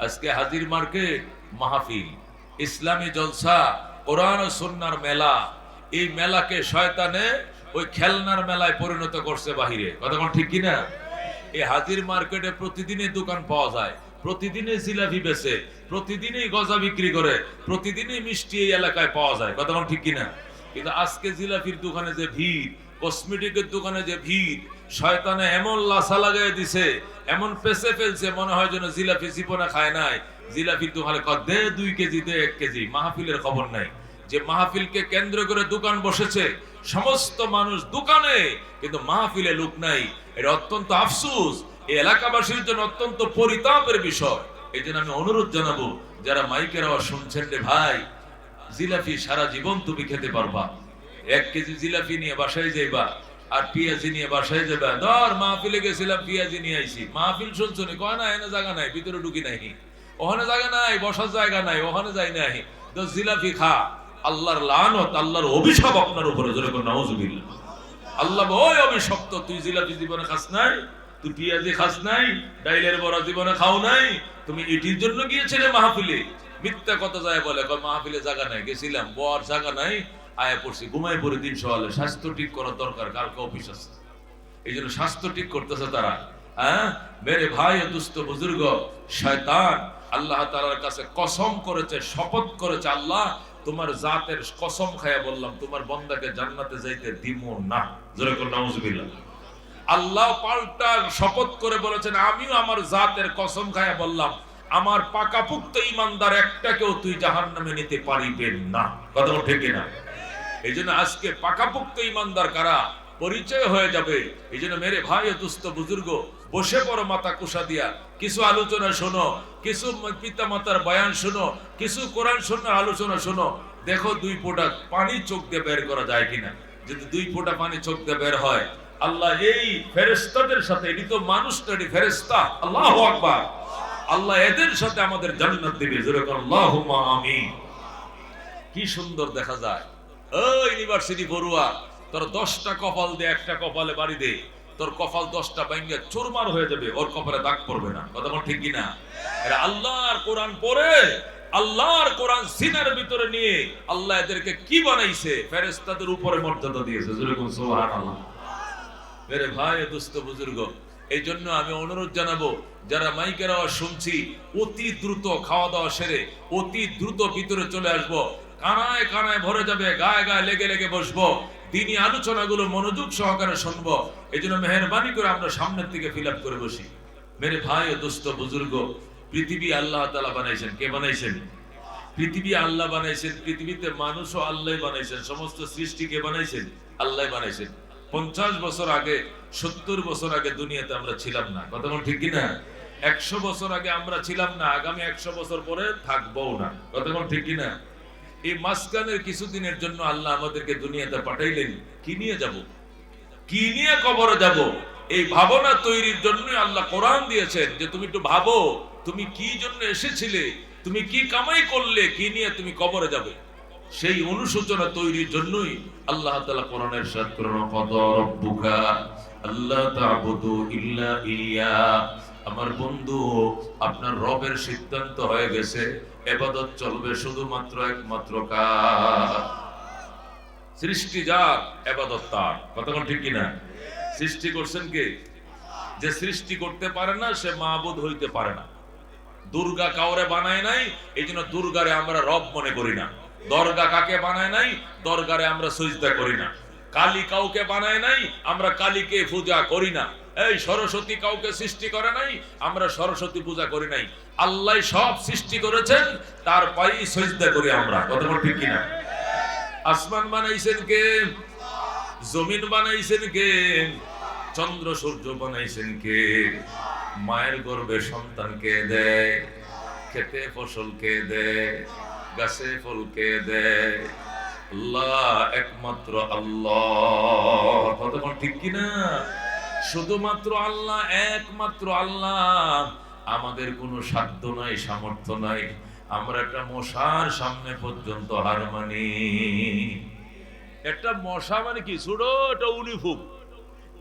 আজকে হাজির মার্কেট মাহফিল, ইসলামী জলসা, কোরআন ও সুন্নাহর মেলা। এই মেলাকে শয়তানে ওই খেলনার মেলায় পরিণত করছে বাহিরে। কথা কোন ঠিক কিনা? এই হাজির মার্কেটে প্রতিদিনই দোকান পাওয়া যায়, প্রতিদিনই জিলাপি বেচে, প্রতিদিনই গজা বিক্রি করে, প্রতিদিনই মিষ্টি এই এলাকায় পাওয়া যায়। কথা কোন ঠিক কিনা? কিন্তু আজকে জিলাপির দোকানে যে ভিড়, কসমেটিকের দোকানে যে ভিড়, শয়তানে এমন লাসা লাগাই দিছে, এমন পেছে ফেলছে, মনে হয় যেন জিলাপি জীবনে খায় নাই। জিলাপির দোকানে দে 2 কেজি, দে 1 কেজি। মাহফিলের খবর নাই। যে মাহফিলকে কেন্দ্র করে দোকান বসেছে, সমস্ত মানুষ দোকানে, কিন্তু মাহফিলে লোক নাই। এটা অত্যন্ত আফসোস, এই এলাকাবাসীর জন্য অত্যন্ত পরিতাপের বিষয়। এই জন্য আমি অনুরোধ জানাবো, যারা মাইকের আওয়াজ শুনছেন, রে ভাই, জিলাপি সারা জীবন তুমি খেতে পারবা। 1 কেজি জিলাপি নিয়ে বাসায় যাইবা, আর পিয়াজি নিয়ে বাসায় যাবা। ধর মাহফিলে গেছিলাম, পিয়াজি নিয়ে আইছি। মাহফিল শুনছো নি? কয় না এনে জায়গা নাই, ভিতরে ঢুকি নাই, ওখানে জায়গা নাই, বসার জায়গা নাই, ওখানে যাই নাই, তো জিলাপি খা। আল্লাহর লানত, আল্লাহর অভিশাপ আপনার উপরে। জোরে করে নাউজুবিল্লাহ। আল্লাহ ওই অভিশপ্ত, তুই জিলাপি জীবনে খাস নাই, তুই পিয়াজি খাস নাই, ডাইলের বড়া জীবনে খাও নাই, তুমি এটির জন্য গিয়েছিলে মাহফিলে। মিথ্যা কথা যায় বলে, মাহফিলে জায়গা নাই, গেছিলাম, বর জায়গা নাই, আয়া পড়ছি, ঘুমাই পড়ে 3 সওয়ালে। স্বাস্থ্য ঠিক করার দরকার, কালকে অফিস আছে। এই জন্য স্বাস্থ্য ঠিক করতেছে তারা। হ্যাঁ মেরে ভাই ও দুস্থ বুজুর্গ, শয়তান আল্লাহ তাআলার কাছে কসম করেছে, শপথ করেছে, আল্লাহ তোমার জাতের কসম খায়া বললাম, তোমার বান্দাকে জান্নাতে যাইতে দিব না। জোরে করে নাউজুবিল্লাহ। আল্লাহ পাল্টা শপথ করে বলেছেন, আমিও আমার জাতের কসম খায়া বললাম, আমার পাকাপুক্ত ঈমানদার একটাকেও তুই জাহান্নামে নিতে পারিবেন না। কথা ঠিক না? এই জন্য আজকে পাকাপুক্ত ঈমানদার কারা পরিচয় হয়ে যাবে। এই জন্য মেরে ভাই ও দুস্থ বুজুর্গ, বসে পড়ো মাথা কুশা দিয়া, কিছু আলোচনা শোনো, কিছু পিতা মাতার বয়ান শোনো, কিছু কোরআন শোনার আলোচনা শোনো। দেখো 2 ফোঁটা পানি চোখ দিয়ে বের করা যায় কিনা। যদি 2 ফোঁটা পানি চোখ দিয়ে বের হয়, আল্লাহ এই ফেরেশতাদের সাথে, এটি তো মানুষ না, এটি ফেরেশতা, আল্লাহু আকবার, আল্লাহ এদের সাথে আমাদের জান্নাত দিবে। জোরে করে আল্লাহুম্মা আমিন। কি সুন্দর দেখা যায়। ইউনিভার্সিটি পড়ুয়া, তোর 10টা কপাল দিয়ে একটা কপালে বাড়ি দে, তোর কপাল 10টা ভাঙিয়া চুরমার হয়ে যাবে, ওর কপালে দাগ পড়বে না। কথা বল ঠিক কিনা? এরা আল্লাহর কোরআন পড়ে, আল্লাহর কোরআন সিনার ভিতরে নিয়ে আল্লাহ এদেরকে কি বানাইছে, ফেরেশতাদের উপরে মর্যাদা দিয়েছে। যেরকম সুবহানাল্লাহ। মেরে ভাই দুস্থ বুজুর্গ, এই জন্য আমি অনুরোধ জানাবো, যারা মাইকের আওয়াজ শুনছি, অতি দ্রুত খাওয়া দাওয়া সেরে অতি দ্রুত ভিতরে চলে আসবো। কানায় কানায় ভরে যাবে, গায়ে গায়ে লেগে লেগে বসবো, দিনী আলোচনাগুলো মনোযোগ সহকারে শুনবো। এই জন্য মেহরবানি করে আমরা সামনের দিকে ফিল আপ করে বসি। মেরে ভাই ও দুস্থ বুজুর্গ, পৃথিবী আল্লাহ তাআলা বানাইছেন। কে বানাইছেন? পৃথিবী আল্লাহ বানাইছেন। পৃথিবীতে মানুষও আল্লাহ বানাইছেন। সমস্ত সৃষ্টি কে বানাইছেন? আল্লাহ বানাইছেন। 50 বছর আগে, 70 বছর আগে দুনিয়াতে আমরা ছিলাম না। কথা বল ঠিক কিনা? 100 বছর আগে আমরা ছিলাম না, আগামী 100 বছর পরে থাকবো না। কথা বল ঠিক কিনা? এই মাঝখানের কিছুদিনের জন্য আল্লাহ আমাদেরকে দুনিয়াতে পাঠাইলেন। কি নিয়ে যাব? কি নিয়ে কবরে যাব? এই ভাবনা তৈরির জন্যই আল্লাহ কোরআন দিয়েছেন, যে তুমি একটু ভাবো, তুমি কি জন্য এসেছিলে, তুমি কি কামাই করলে, কি নিয়ে তুমি কবরে যাবে। সেই অনুশোচনা তৈরির জন্যই আল্লাহ তাআলা কোরআনের ইরশাদ করেন, ক্বাদা রাব্বুকা আল্লা তা'বুদু ইল্লা ইয়্যা। আমার বন্ধু, আপনার রবের সিদ্ধান্ত হয়ে গেছে, ইবাদত চলবে শুধুমাত্র একমাত্র কার? সৃষ্টি যার, ইবাদত তার। কথা বল ঠিক কিনা? সৃষ্টি করছেন কে? যে সৃষ্টি করতে পারে না, সে মাবুদ হইতে পারে না। দুর্গা কাউরে বানায় নাই, এই জন্য দুর্গারে আমরা রব মনে করি না। দরগা কাকে বানায় নাই, দরগারে আমরা সিজদা করি না। কালী কাউকে বানায় নাই, আমরা কালীকে পূজা করি না। এই সরস্বতী কাউকে সৃষ্টি করে নাই, আমরা সরস্বতী পূজা করি নাই। আল্লাহ সব সৃষ্টি করেছেন, তার পায়েই সিজদা করি আমরা। কথা বল ঠিক কিনা? আসমান বানাইছেন কে? জমিন বানাইছেন কে? চন্দ্র সূর্য বানাইছেন কে? মায়ের গর্ভে সন্তানকে দেয়, খেতে ফসলকে দেয়, গাছে ফলকে দেয়, আল্লাহ, একমাত্র আল্লাহ। কথা বল ঠিক কিনা? শুধুমাত্র আল্লাহ, একমাত্র আল্লাহ। আমাদের কোনো সাধ্য নাই, সামর্থ্য নাই। আমরা একটা মশার সামনে পর্যন্ত হার মানি। একটা মশা মানে কি? ছোট একটা উলিফুক,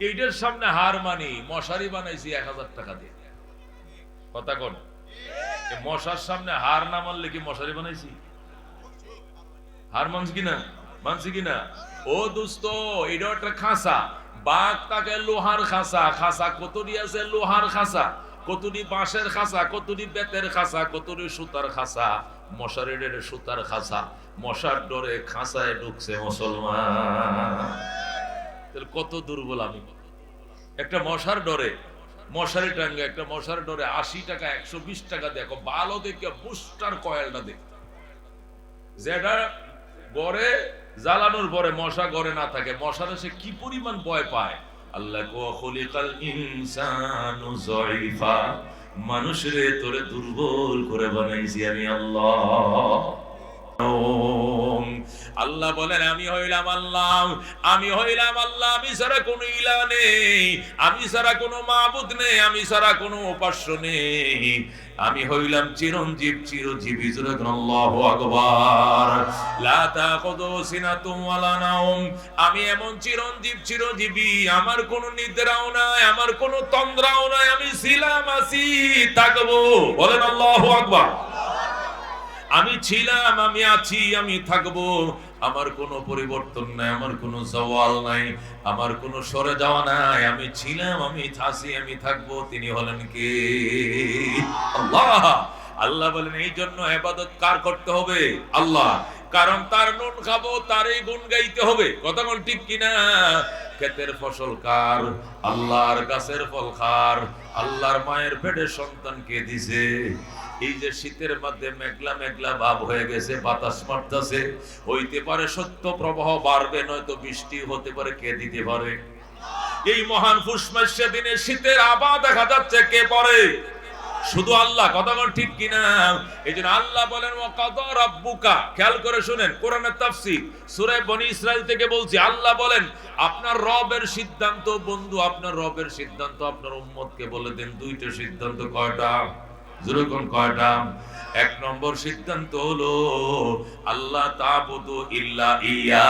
এইটার সামনে হার মানি। মশারি বানাইছি 1000 টাকা দিয়ে। কথা কোন? এই মশার সামনে হার না মানলে কি মশারি বানাইছি? হার মানছি কিনা? মানছি কিনা? ও দোস্ত, এটা একটা খাঁচা। বাঘ তাকে লোহার খাঁচা। খাঁচা কতটি আছে? লোহার খাঁচা, কতটি বাঁশের খাঁচা, কতটি বেতের খাঁচা, কতটি সুতার খাঁচা। মশারির সুতার খাঁচা, মশার ডরে খাঁচায় ঢুকছে মুসলমান। তাহলে কত দুর্বল আমি! একটা মশার ডরে মশারি টাঙ্গে, একটা মশার ডরে 80 টাকা 120 টাকা দেখো, ভালো দেখে বুস্টার কয়েলটা দেখ, যেটা গড়ে জ্বালানোর পরে মশা গড়ে না থাকে। মশার সে কি পরিমাণ ভয় পায়। আল্লাহ খলিকাল ইনসানু যায়ফা, মানুষরে তোরে দুর্বল করে বানাইছি আমি আল্লাহ। আল্লাহ বলেন আমি হইলাম আল্লাহ, আমি হইলাম আল্লাহ, আমি ছাড়া কোনো ইলাহ নেই, আমি ছাড়া কোনো মাবুদ নেই, আমি ছাড়া কোনো উপাস্য নেই। আমি হইলাম চিরঞ্জীব, চিরজীবী। আল্লাহু আকবার। লা তাখুযু সিনাতুন ওয়ালা নাওম, আমি এমন চিরঞ্জীব, চিরজীবী, আমার কোনো নিদ্রাও নাই, আমার কোনো তন্দ্রাও নাই। আমি ছিলাম, আছি, থাকবো। বলেন আল্লাহু আকবার। আমি ছিলাম, আমি আছি, আমি থাকবো। আমার কোনো পরিবর্তন নাই, আমার কোনো জওয়াল নাই, আমার কোনো সরে যাওয়া নাই। আমি ছিলাম, আমি আছি, আমি থাকবো। তিনি হলেন কে? আল্লাহ। আল্লাহ বলেন এই জন্য ইবাদত কার করতে হবে? আল্লাহ। কারণ তার নুন খাবো, তারই গুণ গাইতে হবে। কথা বল ঠিক কিনা? ক্ষেতের ফসল কার? আল্লাহর। গাছের ফল কার? আল্লাহর। মায়ের পেটে সন্তান কে দিছে? এই যে শীতের মধ্যে মেঘলা মেঘলা ভাব হয়ে গেছে, বাতাস মারতেছে, হইতে পারে সত্য প্রবাহ বাড়বে, নয়তো বৃষ্টি হতে পারে। কে দিতে পারে? এই মহান পুষ মাসের দিনে শীতের আভা দেখা যাচ্ছে, কে পড়ে? শুধু আল্লাহ। কথা বল ঠিক কিনা? এই জন্য আল্লাহ বলেন ওয়াকাদা রাব্বুকা। খেয়াল করে শুনেন, কোরআনের তাফসীর সূরা বনী ইসরাইল থেকে বলছি। আল্লাহ বলেন আপনার রবের সিদ্ধান্ত, বন্ধু, আপনার রবের সিদ্ধান্ত আপনার উম্মতকে বলে দেন। দুইটা সিদ্ধান্ত। কয়টা? যেরকম কয়টা? এক নম্বর সিদ্ধান্ত হলো আল্লাহ তা'বুদু ইল্লা ইয়া,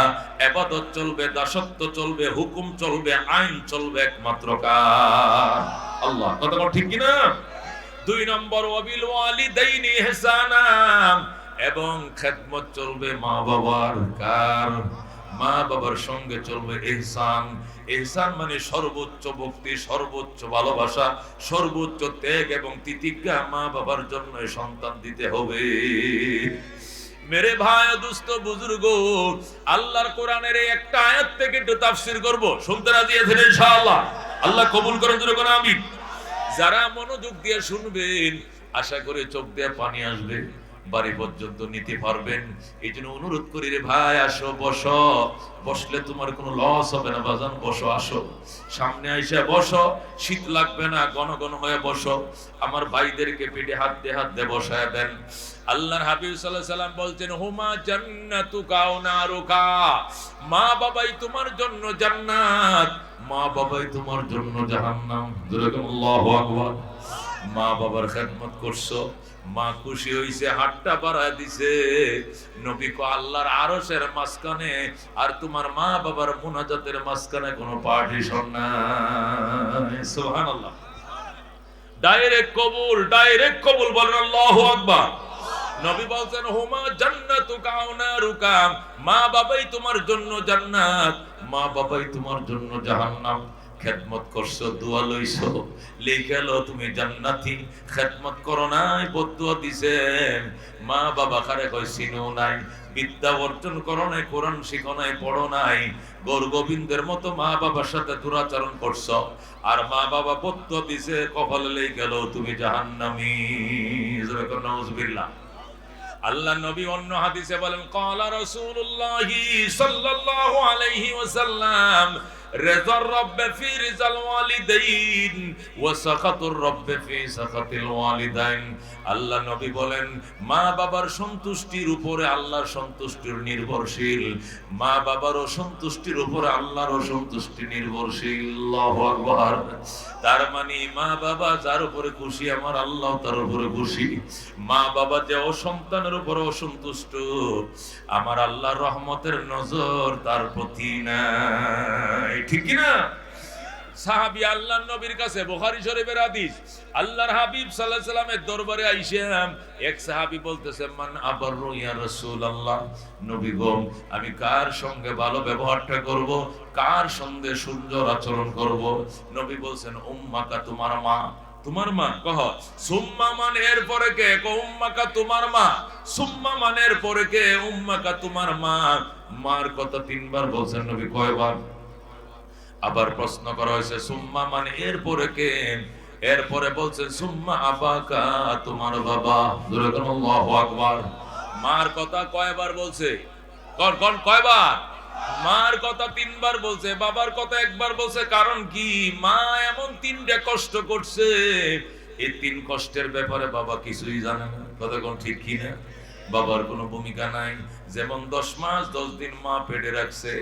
ইবাদত চলবে, দাসত্ব চলবে, হুকুম চলবে, আইন চলবে একমাত্র কার? আল্লাহ। কথা বল ঠিক কিনা? দুই নম্বর ওয়াবিল ওয়ালিদাইনি ইহসানা, এবং খেদমত চলবে মা বাবার। কার? মা বাবার সঙ্গে চলবে ইহসান। ইহসান মানে সর্বোচ্চ ভক্তি, সর্বোচ্চ ভালোবাসা, সর্বোচ্চ ত্যাগ এবং তিতিক্ষা মা বাবার জন্য সন্তান দিতে হবে। মেরে ভাই, দুস্থ বুজুর্গ, আল্লাহর কোরআনের এই একটা আয়াত থেকে একটু তাফসীর করব। শুনতে রাজি আছেন ইনশাআল্লাহ? আল্লাহ কবুল করেন, জোরে করে আমিন। যারা মনোযোগ দিয়ে শুনবেন, আশা করে চোখ দিয়ে পানি আসবে, বাড়ি পর্যন্ত নিতে পারবেন। এই জন্য অনুরোধ করি রে ভাই, আসো, বসো। বসলে তোমার কোনো লস হবে না বাজান। বসো, আসো, সামনে আইসা বসো। শীত লাগবে না, ঘন ঘন হয়ে বসো। আমার ভাইদেরকে পেটে হাত দিয়ে বসায় দেন। আল্লাহর হাবিব সাল্লাল্লাহু আলাইহি সাল্লাম বলছেন হুমা জান্নাতুকা ওয়া নারুকা, মা বাবাই তোমার জন্য জান্নাত, মা বাবাই তোমার জন্য জাহান্নাম। আল্লাহু আকবার। মা বাবার খেদমত করছো, মা খুশি হইছে, হাতটা বাড়ায় দিছে। নবী কো আল্লাহর আরশের মাঝখানে আর তোমার মা বাবার মুনাজাতের মাঝখানে কোনো পার্টিশন নাই। সুবহানাল্লাহ। ডাইরেক্ট কবুল, ডাইরেক্ট কবুল। বলেন আল্লাহু আকবার। নবী বলছেন হুমা জান্নাতুকা ওয়া নারুকা, মা বাবাই তোমার জন্য জান্নাত, মা বাবাই তোমার জন্য জাহান্নাম। খেদমত করছো, দোয়া লইছো, লিখে লো তুমি জান্নাতি। খেদমত করো নাই, বদদুয়া দিছেন। মা বাবা কারে কই চিনো নাই, বিদ্যা অর্জন করো নাই, কোরআন শিখো নাই, পড়ো নাই, গৌর গোবিন্দের মতো মা বাবার সাথে দুরাচরণ করছো, আর মা বাবা বদদুয়া দিছে, কপালে লিখে লো তুমি জাহান্নামী। নাউজুবিল্লাহ। আল্লাহ নবী অন্য হাদিসে বলেন ক্বালা রাসূলুল্লাহি সাল্লাল্লাহু আলাইহি ওয়াসাল্লাম রিযার রাব্ব ফি রিযাল ওয়ালিদাইন ওয়া সাখাতুর রাব্ব ফি সাখাতিল ওয়ালিদাইন। আল্লাহ নবী বলেন মা বাবার সন্তুষ্টির উপরে আল্লাহর সন্তুষ্টির নির্ভরশীল, মা বাবার সন্তুষ্টির উপরে আল্লাহর সন্তুষ্টি নির্ভরশীল। আল্লাহু আকবার। তার মানে মা বাবা যার উপরে খুশি, আমার আল্লাহ তার উপরে খুশি। মা বাবা যে অসন্তানের উপরে অসন্তুষ্ট, আমার আল্লাহর রহমতের নজর তার প্রতি নাই। ঠিক কি না? সাহাবী আল্লাহর নবীর কাছে, বুখারী শরীফের হাদিস, আল্লাহর হাবিব সাল্লাল্লাহু আলাইহি সাল্লামের দরবারে আইসা এক সাহাবী বলতেছে, মান আবারু ইয়া রাসূলুল্লাহ, নবী গো আমি কার সঙ্গে ভালো ব্যবহারটা করব, কার সঙ্গে সুন্দর আচরণ করব? নবী বলছেন, উম্মাকা, তোমার মা। তোমার মা? কহ সুম্মা, মান এর পরে কে? উম্মাকা, তোমার মা। সুম্মা, মান এর পরে কে? উম্মাকা, তোমার মা। মার কথা তিনবার বলছেন নবী। কয়বার? আবার প্রশ্ন করা হয়েছে, সুম্মা মানে এর পরে কে? এরপরে বলছেন সুম্মা আবাকা, তোমার বাবা। আল্লাহু আকবার। মার কথা কয়বার বলছে? কোন কয়বার? মার কথা তিনবার বলছে, বাবার কথা একবার বলছে। কারণ কি? মা এমন তিনটা কষ্ট করছে, এই তিন কষ্টের ব্যাপারে বাবা কিছুই জানে না। কথা কোন ঠিক কি না? বাবার কোনো ভূমিকা নাই। যেমন 10 মাস 10 দিন মা পেটে রাখছে,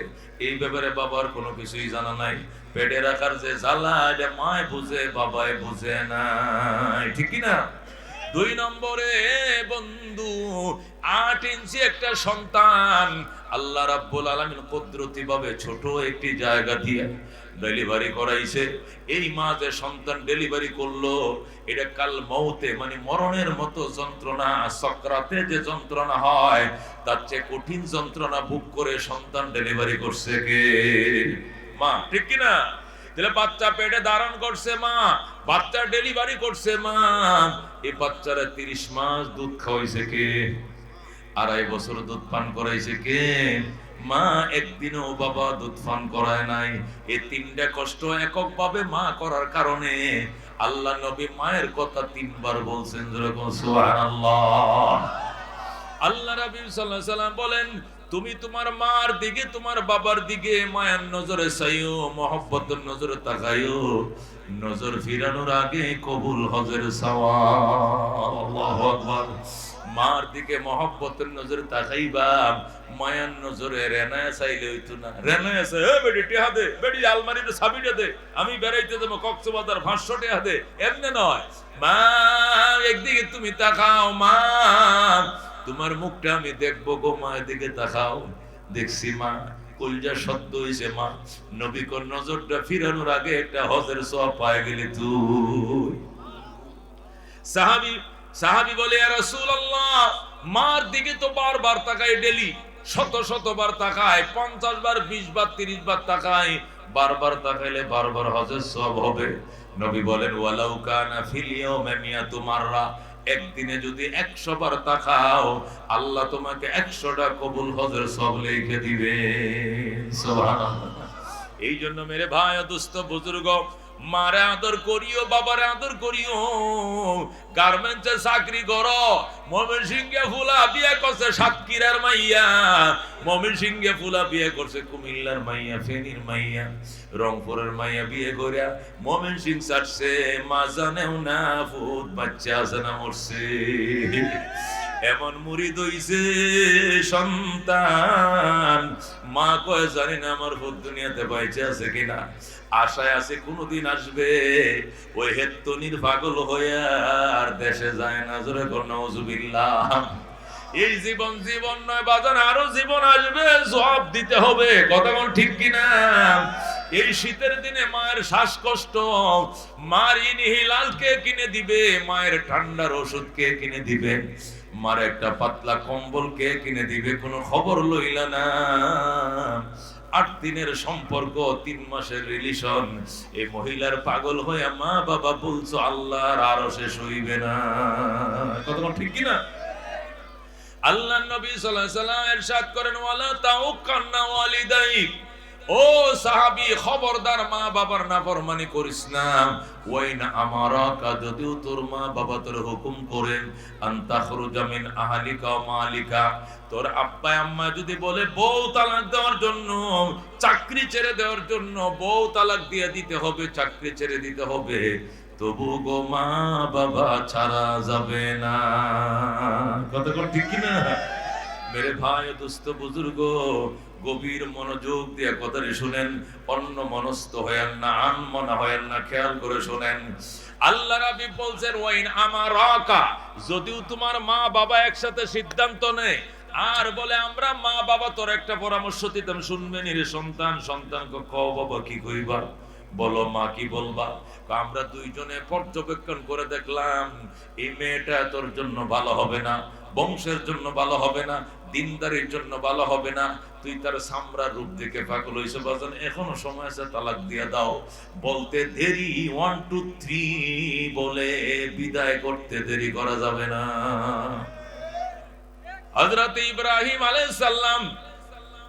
এই ব্যাপারে বাবার কোনো কিছুই জানা নাই। পেটে রাখার যে জ্বালা, এটা মায় বুঝে, বাবায় বুঝে না। ঠিক কি না? 2 নম্বরে বন্ধু, 8 ইঞ্চি একটা সন্তান আল্লাহ রাব্বুল আলামিন কুদরতি ভাবে ছোট একটি জায়গা দিয়ে ডেলিভারি করাইছে। এই মা যে সন্তান ডেলিভারি করলো, এটা কাল মৌতে মানে মরণের মতো যন্ত্রণা, সাকরাতে যে যন্ত্রণা হয়, তার চেয়ে কঠিন যন্ত্রণা ভোগ করে সন্তান ডেলিভারি করছে কে? মা। ঠিক কি না? তাহলে বাচ্চা পেটে ধারণ করছে মা, বাচ্চা ডেলিভারি করছে মা। এই বাচ্চারা 30 মাস দুধ খাওয়াইছে কে? 2.5 বছর দুধ পান করাইছে কে? মা। একদিনও বাবা দুধ পান করায় নাই। এই তিনটা কষ্ট এককভাবে মা করার কারণে আল্লাহ নবী মায়ের কথা 3 বার বলছেন। যেরকম সুবহানাল্লাহ। আল্লাহ নবী সাল্লাল্লাহু আলাইহি সাল্লাম বলেন, তুমি তোমার মার দিকে, তোমার বাবার দিকে মায়ের নজরে চাইও, মহব্বতের নজরে তাকাইও। নজর ফিরানোর আগে কবুল হজের সওয়াব। আল্লাহু আকবার। মার দিকে মহব্বতের নজরে তাকাইবা, মায়ার নজরে রেনায় চাইলে হইতো না। রেনায় আছে, এ বেটি টিহা দে, বেটি আলমারিতে চাবিটা দে, আমি বেড়াইতে যাবো কক্সবাজার 500 টাকা দে, এমনি নয়। মা একদিকে তুমি তাকাও, মা তোমার মুখটা আমি দেখবো গো, মা এদিকে তাকাও। দেখছি মা, কলজা শব্দ হইছে মা। নবী কোন নজরটা ফিরানোর আগে একটা হজের সওয়াব পায় গেলি তুই। সাহাবী বলে, ইয়া রাসূলুল্লাহ, মার দিকে তো বারবার তাকাই, ডেলি শতবার তাকায়, 50 বার 20 বার 30 বার তাকায়। বারবার তাকাইলে বারবার হজের সওয়াব হবে। নবী বলেন, ওয়ালাউ কানা ফিল ইয়াউমি মিয়াতু মাররা, একদিনে যদি 100 বার তাকাও, আল্লাহ তোমাকে 100টা কবুল হজের সওয়াব লিখে দিবে। সুবহানাল্লাহ। এই জন্য মেরে ভাই ও দোস্ত বুজুর্গ, মারে আদর করিও, বাবারে আদর করিও। গার্মেন্টসে চাকরি করো, ময়মনসিংহে ফুলা বিয়ে করছে সাতক্ষীরার মাইয়া, ময়মনসিংহে ফুলা বিয়ে করছে কুমিল্লার মাইয়া, ফেনীর মাইয়া, রংপুরের মাইয়া বিয়ে করিয়া ময়মনসিংহ ছাড়ছে। মা জানেও না ফুট বাচ্চা আছে না মরছে। এমন মুরিদ হইছে সন্তান, মা কয় জানি না আমার ফুট দুনিয়াতে বাইচে আছে কিনা, আশায় আছে কোনদিন আসবে। ওই হেত্তনির পাগল হইয়া আর দেশে যায় না। জোরে কর নাউজুবিল্লাহ। এই জীবন নয় বাজান, আরো জীবন আসবে, জবাব দিতে হবে। কথা বল ঠিক কিনা? এই শীতের দিনে মায়ের শ্বাসকষ্ট, মার ইনহেলার কে কিনে দিবে? মায়ের ঠান্ডার ওষুধ কে কিনে দিবে? মার একটা পাতলা কম্বল কে কিনে দিবে? কোনো খবর লইলা না। 8 দিনের সম্পর্ক, 3 মাসের রিলেশন। এই মহিলার পাগল হয়ে মা বাবা বলছো আল্লাহর আরশে সইবে না। কথা ঠিক কি না? আল্লাহ নবী সাল্লাল্লাহু আলাইহি সাল্লাম ইরশাদ করেন, ওয়ালা তাউকান্না ওয়ালিদাইক, ও সাহাবী খবরদার মা বাবার নাফরমানি করিস না। ওয়াইনা আমারাকা, যদিও তোর মা বাবা তোর হুকুম করেন, আনতাখরুজা মিন আহলিকা ওয়া মালিকা, তোর আব্বা আম্মা যদি বলে বউ তালাক দেওয়ার জন্য, চাকরি ছেড়ে দেওয়ার জন্য, বউ তালাক দিয়ে দিতে হবে, চাকরি ছেড়ে দিতে হবে, তবু গো মা বাবা ছাড়া যাবে না। কথা ঠিক কি না? মেরে ভাই দোস্ত বুজুর্গ, গভীর মনোযোগ দিয়ে কথাটি শুনেন, অন্য মনস্ক হয়েন না, আনমনা হয়েন না, খেয়াল করে শুনেন। আল্লাহ রাব্বি বলছেন, ওয়াইন আমারাকা, যদিও তোমার মা বাবা একসাথে সিদ্ধান্ত নেয় আর বলে আমরা মা বাবা তোর একটা পরামর্শ দিতাম, শুনবেন রে সন্তান? সন্তানকে কও বাবা কি কইবা? বলো মা কি বলবা? আমরা দুইজনে পর্যবেক্ষণ করে দেখলাম এই মেয়েটা তোর জন্য ভালো হবে না, বংশের জন্য ভালো হবে না, দিনদারির জন্য ভালো হবে না। তুই তার সামরার রূপ দেখে পাগল হইছে বাজান, এখনো সময় আছে, তালাক দিয়ে দাও। বলতে দেরি 1 2 3 বলে বিদায় করতে দেরি করা যাবে না। হযরত ইব্রাহিম আলাইহিস সালাম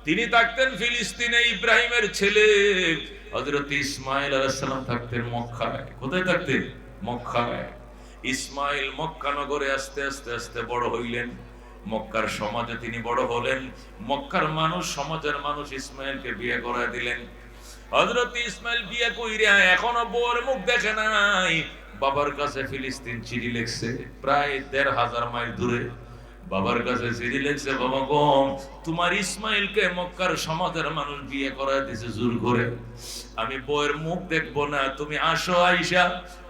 তিনি থাকতেন ফিলিস্তিনে, ইব্রাহিমের ছেলে হযরত ইসমাইল আলাইহিস সালাম থাকতেন মক্কায়। কোথায় থাকতেন? মক্কায়। ইসমাইল মক্কা নগরে আস্তে আস্তে আস্তে বড় হইলেন, মক্কার সমাজে তিনি বড় হলেন। মক্কার মানুষ, সমাজের মানুষ ইসমাইলকে বিয়ে করায় দিলেন। হযরত ইসমাইল বিয়ে কইরা এখনো বউর মুখ দেখে নাই। বাবার কাছে ফিলিস্তিন চিঠি লিখছে, প্রায় ১৫০০ মাইল দূরে। বাবার কাছে চিঠি লিখছে, বাবা গো, তোমার ইসমাইলকে মক্কার সমাজের মানুষ বিয়ে করায় দিয়েছে জোর করে, আমি বউয়ের মুখ দেখবো না, তুমি আসো, আইসা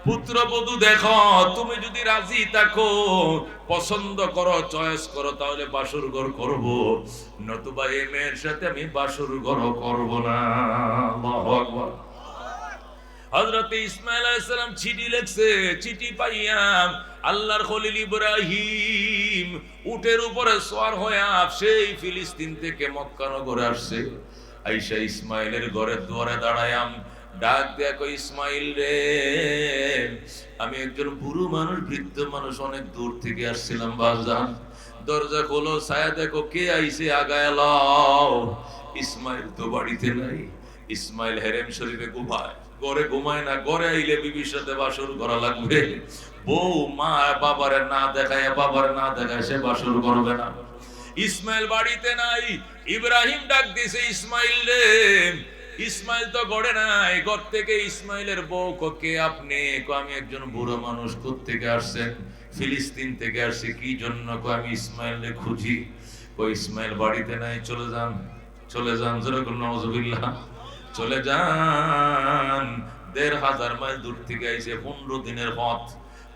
পুত্রবধূ দেখো, তুমি যদি রাজি থাকো, পছন্দ করো, চয়েস করো, তাহলে বাসর ঘর করবো, নতুবা এই মেয়ের সাথে আমি বাসর ঘর করব না। আল্লাহু আকবার। হযরত ইসমাইল আলাইহিস সালাম চিঠি লিখছে, চিঠি পাইয়া আল্লাহর খলিল ইব্রাহিম উটের উপরে সওয়ার হয়ে সেই ফিলিস্তিন থেকে মক্কা নগরে আসছে। আয়েশা ইসমাইলের ঘরের দুয়ারে দাঁড়ায়াম, ডাক দেখো, ইসমাইল রে, আমি একজন বুড়ো মানুষ, বৃদ্ধ মানুষ, অনেক দূর থেকে আসছিলাম বাজান, দরজা খোলো, ছায়া দেখো কে আইছে, আগায় লাও। ইসমাইল তো বাড়িতে নাই। ইসমাইল হেরেম শরীফে ঘুমায়, ঘরে ঘুমায় না, ঘরে আইলে বিবির সাথে বাসর করা লাগবে। বউ মা বাবারে না দেখায়, বাবার না দেখায় সে বাসর করবে না। ইসমাইল বাড়িতে নাই। ইব্রাহিম ডাক দিছে, ইসমাইল রে। ইসমাইল তো ঘরে নাই। ঘর থেকে ইসমাইলের বউ, কে আপনি? আমি একজন বুড়ো মানুষ। কোত্থেকে আসছেন? ফিলিস্তিন থেকে আসছে। কি জন্য? আমি ইসমাইল রে খুঁজি। ইসমাইল বাড়িতে নাই, চলে যান, চলে যান, যেরকম নাউজুবিল্লাহ, চলে যান। ১৫০০ মাইল দূর থেকে আইছে, 15 দিনের পথ,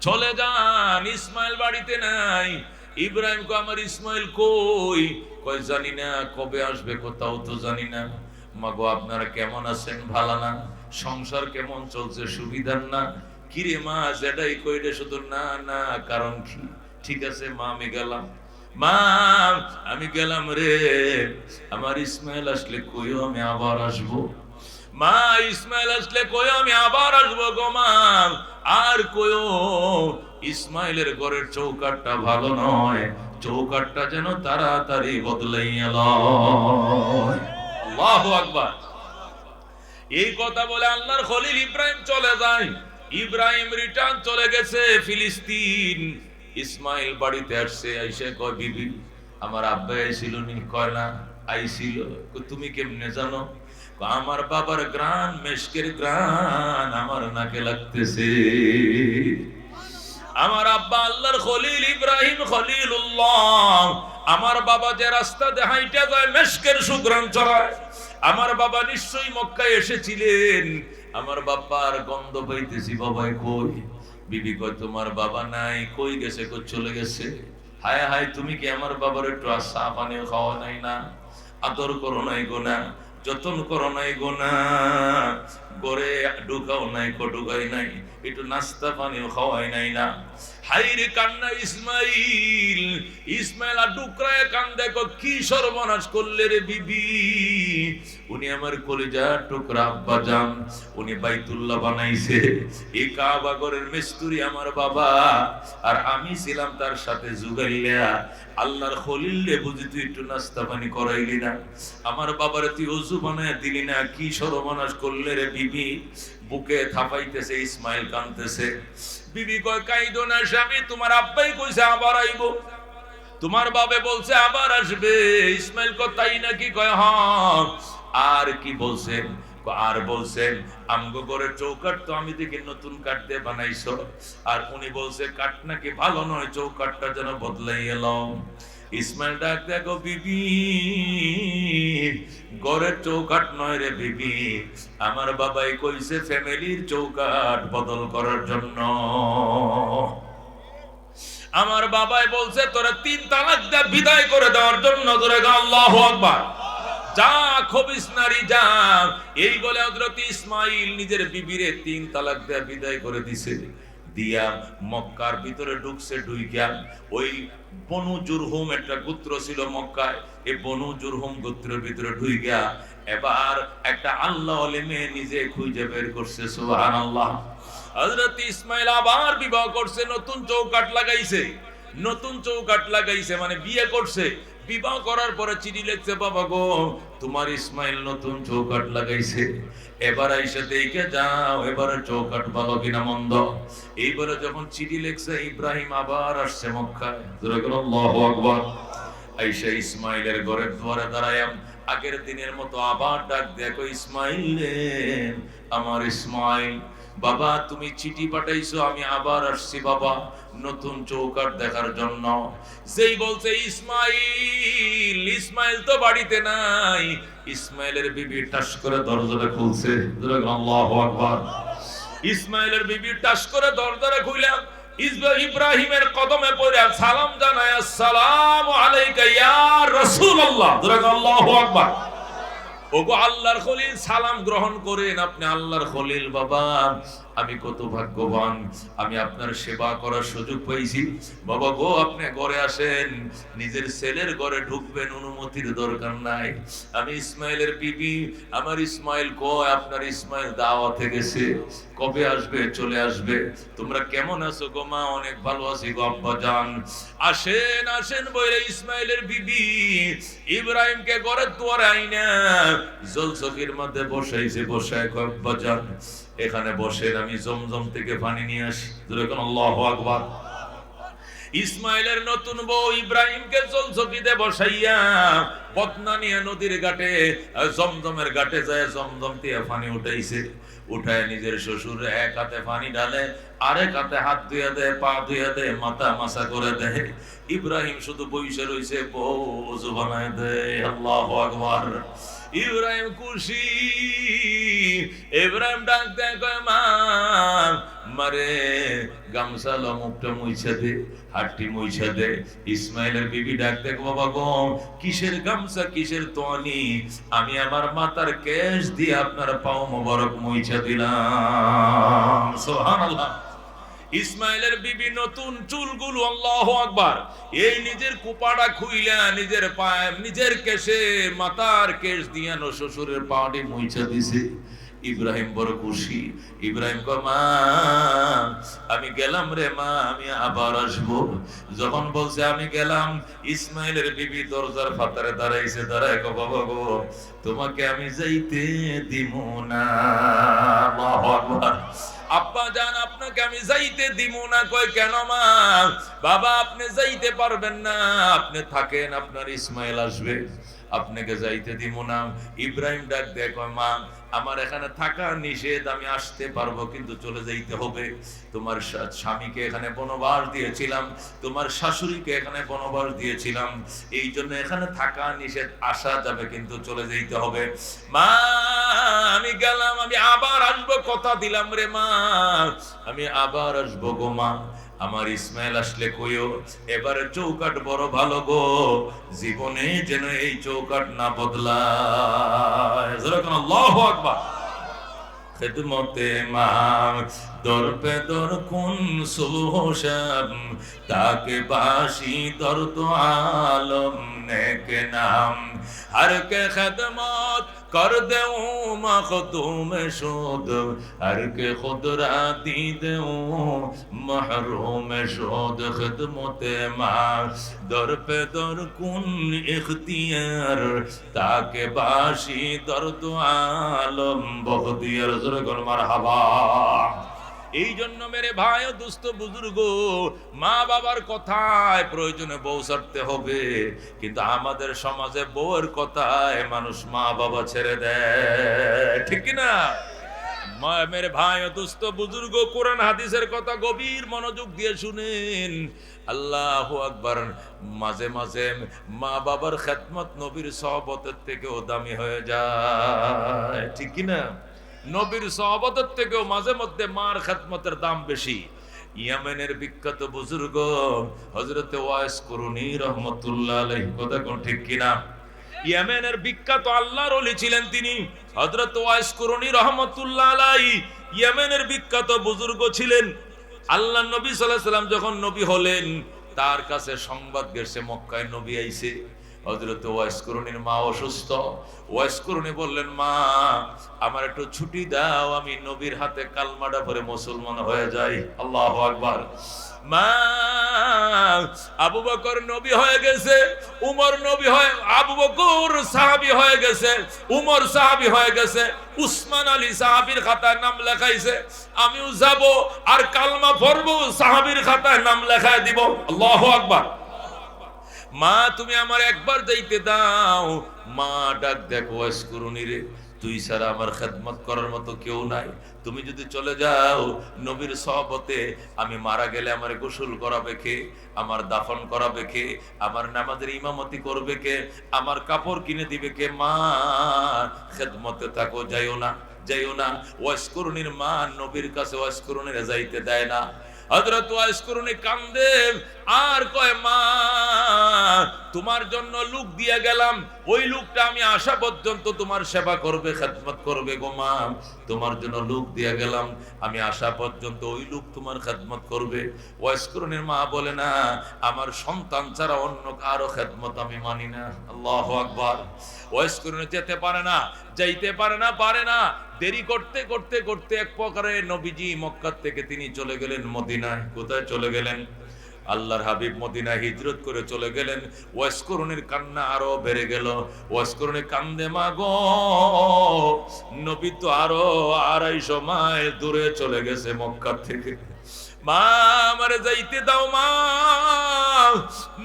চলে যান। ইসমাইল বাড়িতে নাই। ইব্রাহিম কো, আমার ইসমাইল কই? কয় জানি না, কবে আসবে কোথাও তো জানি না। মাগো, আপনারা কেমন আছেন? ভালো না? সংসার কেমন চলছে? সুবিধার না? কিরে মা, যেটাই কইলে শুধু না না, কারণ কি? ঠিক আছে মা, আমি গেলাম। মা, আমি গেলাম রে, আমার ইসমাইল আসলে কইও আমি আবার আসবো। মা, ইসমাইল আসলে কইও আমি আবার আসবো গো মা। আর কইও ইসমাইলের ঘরের চৌকাটটা ভালো নয়, চৌকাটটা যেন তাড়াতাড়ি বদলাইয়া লয়। আল্লাহু আকবার। এই কথা বলে আল্লাহর খলিল ইব্রাহিম চলে যায়। ইব্রাহিম রিটার্ন চলে গেছে ফিলিস্তিন। ইসমাইল বাড়িতে আসছে, আইসা কয়, বিবি আমার আব্বা আইছিল নি? কয় না, আইছিল। তুমি কেমনে জানো? আমার বাবার গ্রান, মেশকের গ্রান আমার নাকে লাগতেছে। আমার আব্বা আল্লাহর খলিল ইব্রাহিম খলিলুল্লাহ, আমার বাবা যে রাস্তা দিয়ে হাইটা যায় মেশকের সুগ্রাণ ছড়ায়। আমার বাবা নিশ্চয়ই মক্কায় এসেছিলেন, আমার বাবার গন্ধ পাইতেছি। বাবাই কই? বিবি কয়, তোমার বাবা নাই। কই গেছে? কই চলে গেছে। হায় হায়, তুমি কি আমার বাবার একটু চা পানিও খাওয়া নাই না, আদর করো নাই গো না, যতন করো নাই গো না, গড়ে ঢুকাও নাই, ঢুকাই নাই, একটু নাস্তা পানিও খাওয়াই নাই না। হাইরে কান্না ইসমাইল। ইসমাইল আর ডুকরায় কান্দে, কি সর্বনাশ করলে রে বিবি। উনি আমার কলিজার টুকরা আব্বা জান, উনি বাইতুল্লাহ বানাইছে, এই কাবা ঘরের মিস্ত্রি আমার বাবা, আর আমি ছিলাম তার সাথে জুগাইয়া। আল্লাহর খলিল রে বুঝি তুই একটু নাস্তা পানি করাইলি না, আমার বাবার তুই ওযু বানায় দিলি না, কি সর্বনাশ করলে রে বিবি। বুকে থাপাইতেছে, ইসমাইল কাঁদতেছে। বিবি কয়, কাইদো না স্বামী, তোমার আব্বাই কইছে আবার আইবো, তোমার বাবে বলছে আবার আসবে। ইসমাইল কয়, তাই নাকি? কয় হ্যাঁ। আর কি বলছেন? আর বলছেন আমগো ঘরের চৌকাট তো আমি দেখি নতুন কাঠ দিয়ে বানাইছো, আর উনি বলছে কাঠ নাকি ভালো নয়, চৌকাটটা যেন বদলাই এলাম। ইসমাইল ডাক দেখো, বিবি ঘরের চৌকাট নয় রে বিবি, আমার বাবাই কইছে ফ্যামিলির চৌকাট বদল করার জন্য। আমার বাবাই বলছে তোরা 3 তালাক দিয়ে বিদায় করে দেওয়ার জন্য। তোরে আল্লাহু আকবার। যা খবিস নারী যা। এই বলে হযরত ইসমাইল নিজের বিবিরে 3 তালাক দেয়া বিদায় করে দিছে। দিয়া মক্কার ভিতরে ঢুকছে। ঢুইকা ওই বনু জুরহুম একটা গোত্র ছিল মক্কায়, এই বনু জুরহুম গোত্রের ভিতরে ঢুইকা এবার একটা আল্লাহ ওলি মেয়ে নিজে খুঁজে বের করছে। সুবহানাল্লাহ। হযরত ইসমাইল আবার বিবাহ করছে, নতুন চৌকাট লাগাইছে। নতুন চৌকাট লাগাইছে মানে বিয়ে করছে। বিবাহ করার পরে চিঠি লিখছে, বাবা গো তোমার ইসমাইল নতুন চৌকাট লাগাইছে, এবার আইসা দেখে যাও এবারে চৌকাট ভালো কিনা মন্দ। এইবারে যখন চিঠি লিখছে, ইব্রাহিম আবার আসছে মক্কায়। আল্লাহু আকবার। আইসা ইসমাইলের ঘরের দুয়ারে দাঁড়ায় আগের দিনের মতো আবার ডাক দেখো, ইসমাইল রে আমার ইসমাইল, বাবা তুমি চিঠি পাঠাইছো, আমি আবার আসছি বাবা নতুন চৌকাট দেখার জন্য। যেই বলছে ইসমাইল, ইসমাইল তো বাড়িতে নাই। ইসমাইলের বিবি টাস করে দরজাটা খুলছে। আল্লাহু আকবার। ইসমাইলের বিবি টাস করে দরজাটা খুললাম, ইব্রাহিমের কদমে পড়ে সালাম জানায়, আসসালামু আলাইকা ইয়া রাসূলুল্লাহ। আল্লাহু আকবার। ওগো আল্লাহর খলিল, সালাম গ্রহণ করেন, আপনি আল্লাহর খলিল। বাবা আমি কত ভাগ্যবান, আমি আপনার সেবা করার সুযোগ পাইছি। বাবা গো আপনি ঘরে আসেন, নিজের ছেলের ঘরে ঢুকবেন, অনুমতির দরকার নাই। আমি ইসমাইলের বিবি, আমার ইসমাইল কয় আপনার ইসমাইল দাওয়াতে গেছে, কবে আসবে? চলে আসবে। তোমরা কেমন আছো গো মা? অনেক ভালো আছি গো আব্বা জান। আসেন আসেন বলে ইসমাইলের বিবি ইব্রাহিমকে ঘরের দুয়ারে আইনা জলচকির মধ্যে বসাইছে। বসায় কয় আব্বা জান এখানে বসেন, আমি জমজম থেকে পানি নিয়ে আসি। আল্লাহু আকবার। ইসমাইলের নতুন বউ ইব্রাহিমকে জলচকিতে বসাইয়া বদনা নিয়ে নদীর ঘাটে জমজমের ঘাটে যায় জমজম দিয়ে পানি উঠাইছে। উঠায় নিজের শ্বশুর এক হাতে পানি ঢালে, আরেক হাতে হাত ধুয়ে দেয়, পা ধুয়ে দেয়, মাথা মাসা করে দেয়। ইব্রাহিম শুধু বইসে রইছে, বউ ওযু বানায় দেয়। আল্লাহু আকবার। ইব্রাহিম খুশি। ইব্রাহিম ডাক দেয়, কয় মা মারে গামছা মুখটা মুইছা দে, হাতটি মুইছা দে। ইসমাইলের বিবি ডাক দেয়, বাবা গো কিসের গামছা কিসের তোয়ানি, আমি আমার মাথার কেশ দিয়ে আপনার পাও মোবারক মুইছা দিলাম। সুবহানাল্লাহ। ইসমাইলের বিবি নতুন চুলগুলো, আল্লাহু আকবার, এই নিজের কুপাটা খুইলা নিজের পায়ে নিজের কেশে মাথার কেশ দিয়া শ্বশুরের পাটি মুইছা দিছে। ইব্রাহিম বড় খুশি। ইব্রাহিম কয় মা আমি গেলাম রে মা, আমি আবার আসবো। যখন বলছে আমি গেলাম, ইসমাইলের বিবি দরজার ফাতারে দাঁড়াইছে। দাঁড়ায় কয় বাবা গো তোমাকে আমি যাইতে দিব না। আল্লাহু আকবার। আব্বা জান আপনাকে আমি যাইতে দিব না। কয় কেন মা? বাবা আপনি যাইতে পারবেন না, আপনি থাকেন, আপনার ইসমাইল আসবে, আপনাকে যাইতে দিব না। ইব্রাহিম ডাক দেয়, কয় মা আমার এখানে থাকা নিষেধ, আমি আসতে পারবো কিন্তু চলে যাইতে হবে। তোমার স্বামীকে এখানে বনবাস দিয়েছিলাম, তোমার শাশুড়িকে এখানে বনবাস দিয়েছিলাম, এই জন্য এখানে থাকা নিষেধ, আসা যাবে কিন্তু চলে যাইতে হবে। মা আমি গেলাম, আমি আবার আসবো, কথা দিলাম রে মা, আমি আবার আসবো গো মা। আমার ইসমাইল আসলে কইও এবারে চৌকাট বড় ভালো গো, জীবনে যেন এই চৌকাট না বদলায়। আল্লাহু আকবার। খিদমতে মা দর পে দর কুন সুবহান, তাকে বাসি দর তো আলম নেকে নাম, हर के खदमत कर देऊं मखदूम शुद, हर के खुदरा दी देऊं महरूम शुद। खिदमत माँ दर पे दर कुन इख्तियार, ताके बाशी दर्द आलम बख्तियार। ज़रूर मरहबा। এই জন্য মেরে ভাই ও দুস্থ বুজুর্গ, মা বাবার কথায় প্রয়োজনে বউ ছাড়তে হবে, কিন্তু আমাদের সমাজে বউয়ের কথায় মানুষ মা বাবা ছেড়ে দেয়, ঠিক কি না? মেরে ভাই ও দুস্থ বুজুর্গ, কোরআন হাদিসের কথা গভীর মনোযোগ দিয়ে শুনেন। আল্লাহু আকবার। মাঝে মাঝে মা বাবার খেদমত নবীর সহবতের থেকেও দামি হয়ে যায়, ঠিক কি না? নবীর সহবতের থেকেও মাঝে মধ্যে মার খেদমতের দাম বেশি। ইয়েমেনের বিখ্যাত বুজুর্গ হযরতে ওয়াইস করুনী রাহমাতুল্লাহ আলাইহি, কথা কোন ঠিক কিনা? ইয়েমেনের বিখ্যাত আল্লাহর ওলি ছিলেন তিনি, হযরত ওয়াইস কুরনি রাহমাতুল্লাহ আলাইহি ইয়েমেনের বিখ্যাত বুজুর্গ ছিলেন। আল্লাহর নবী সাল্লাল্লাহু আলাইহি সাল্লাম যখন নবী হলেন, তার কাছে সংবাদ গেছে মক্কায় নবী আইছে। হযরত ওয়াইস কুরনির মা অসুস্থ। ওয়াইস কুরনি বললেন, মা আমার একটু ছুটি দাও, আমি নবীর হাতে কালমাটা পড়ে মুসলমান হয়ে যাই। আল্লাহু আকবার। মা আবু বকর নবী হয়ে গেছে, উমর নবী হয়ে, আবু বকর সাহাবী হয়ে গেছে, উমর সাহাবী হয়ে গেছে, উসমান আলী সাহাবীর খাতায় নাম লেখাইছে, আমিও যাব আর কালমা পড়বো, সাহাবীর খাতায় নাম লেখায় দিব। আল্লাহু আকবার। মা তুমি আমার একবার যাইতে দাও। মা ডাক দেখো, ওয়াইস কুরনি রে, তুই ছাড়া আমার খেদমত করার মতো কেউ নাই। তুমি যদি চলে যাও নবীর সহবতে, আমি মারা গেলে আমার গোসল করাবে কে, আমার দাফন করাবে কে, আমার নামাজের ইমামতি করবে কে, আমার কাপড় কিনে দিবে কে? মা খেদমতে থাকো, যাইও না, যাইও না। ওয়াইস কুরনির মা নবীর কাছে ওয়াইস কুরনিরে যাইতে দেয় না। হযরত ওয়াইস কুরনি কান্দে আর কয়, মা তোমার জন্য লোক দিয়ে গেলাম, ওই লোকটা আমি আসা পর্যন্ত তোমার সেবা করবে, খেদমত করবে গো মা। তোমার জন্য লোক দিয়ে গেলাম, আমি আসা পর্যন্ত ওই লোক তোমার খেদমত করবে। ওয়াইস কুরনির মা বলে, না, আমার সন্তান ছাড়া অন্য কারো খেদমত আমি মানি না। আল্লাহু আকবার। ওয়াইস কুরনি যেতে পারে না, যাইতে পারে না, পারে না। দেরি করতে করতে করতে এক প্রকারে নবীজি মক্কা থেকে তিনি চলে গেলেন মদিনায়। কোথায় চলে গেলেন? আল্লাহর হাবিব মদিনায় হিজরত করে চলে গেলেন। ওয়াইস কুরনির কান্না আরো বেড়ে গেল। ওয়াইস কুরনি কান্দে, মা গো, নবী তো আরো 250 মাইল দূরে চলে গেছে মক্কা থেকে। মা আমারে যাইতে দাও, মা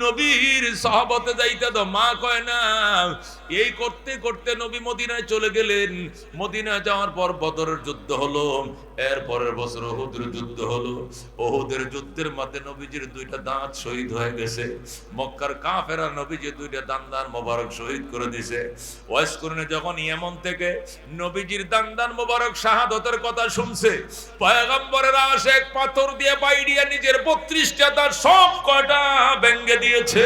নবীর সাহাবতে যাইতে দাও। মা কয় না। এই করতে করতে নবী মদিনায় চলে গেলেন। মদিনায় যাওয়ার পর বদরের যুদ্ধ হলো, এর পরের বছর উহুদের যুদ্ধ হলো। উহুদের যুদ্ধের মধ্যে নবীজির 2টা দাঁত শহীদ হয়ে গেছে। মক্কার কাফেররা নবীজির 2টা দান মোবারক শহীদ করে দিয়েছে। ওয়াইস কুরনি যখন ইয়েমন থেকে নবীজির দান মোবারক শাহাদতের কথা শুনছে, পয়গম্বরের আশিক পাথর দিয়ে বাইড়িয়ে নিজের 32টা দাঁত সব কয়টা ভেঙে দিয়েছে।